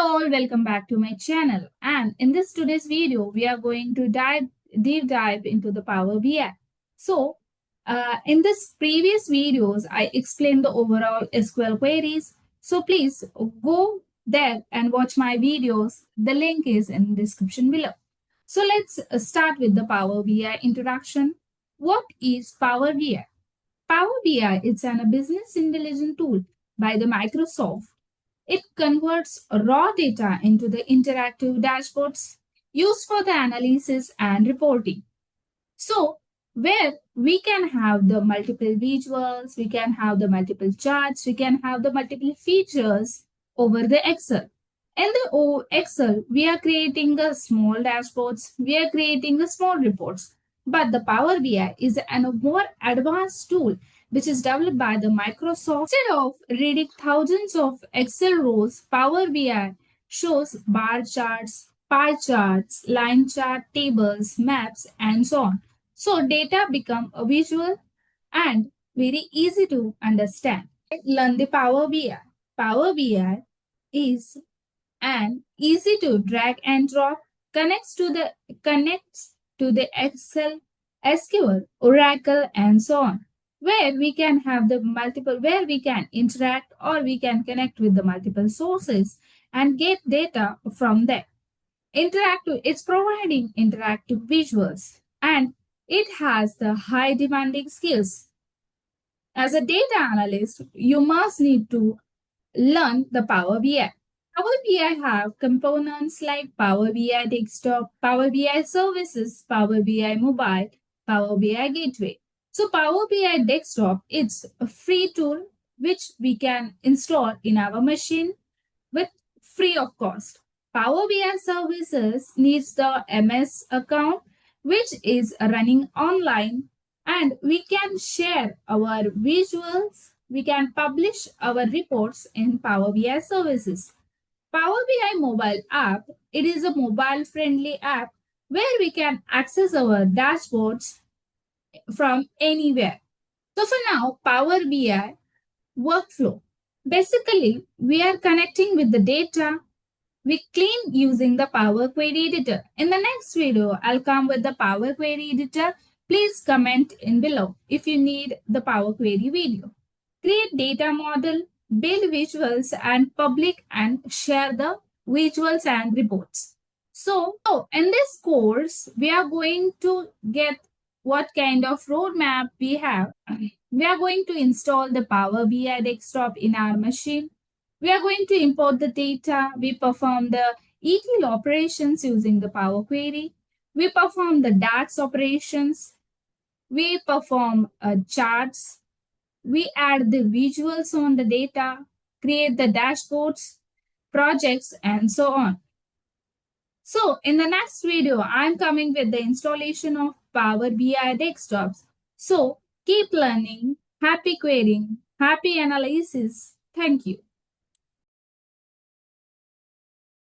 Hello all, welcome back to my channel. And in this today's video, we are going to deep dive into the Power BI. So, in this previous videos, I explained the overall SQL queries. So please go there and watch my videos. The link is in the description below. So let's start with the Power BI introduction. What is Power BI? Power BI is a business intelligence tool by the Microsoft. It converts raw data into the interactive dashboards used for the analysis and reporting. So, where we can have the multiple visuals, we can have the multiple charts, we can have the multiple features over the Excel. In the Excel, we are creating the small dashboards, we are creating the small reports. But the Power BI is a more advanced tool which is developed by the Microsoft. Instead of reading thousands of Excel rows, Power BI shows bar charts, pie charts, line chart, tables, maps, and so on. So data become a visual and very easy to understand. Learn the Power BI. Power BI is an easy to drag and drop, connects to the Excel, SQL, Oracle, and so on, where we can have the multiple, where we can interact or we can connect with the multiple sources and get data from there. Interactive, it's providing interactive visuals and it has the high demanding skills. As a data analyst, you must need to learn the Power BI. Power BI have components like Power BI Desktop, Power BI Services, Power BI Mobile, Power BI Gateway. So Power BI Desktop, it's a free tool which we can install in our machine with free of cost. Power BI Services needs the MS account which is running online, and we can share our visuals, we can publish our reports in Power BI Services. Power BI mobile app, it is a mobile friendly app where we can access our dashboards from anywhere. So for now, Power BI workflow. Basically, we are connecting with the data we clean using the Power Query Editor. In the next video, I'll come with the Power Query Editor. Please comment in below if you need the Power Query video. Create data model, build visuals and public and share the visuals and reports. So in this course, we are going to get what kind of roadmap we have. We are going to install the Power BI desktop in our machine. We are going to import the data. We perform the ETL operations using the Power Query. We perform the DAX operations. We perform charts. We add the visuals on the data, create the dashboards, projects, and so on. So in the next video, I'm coming with the installation of Power BI desktops. So keep learning, happy querying, happy analysis. Thank you.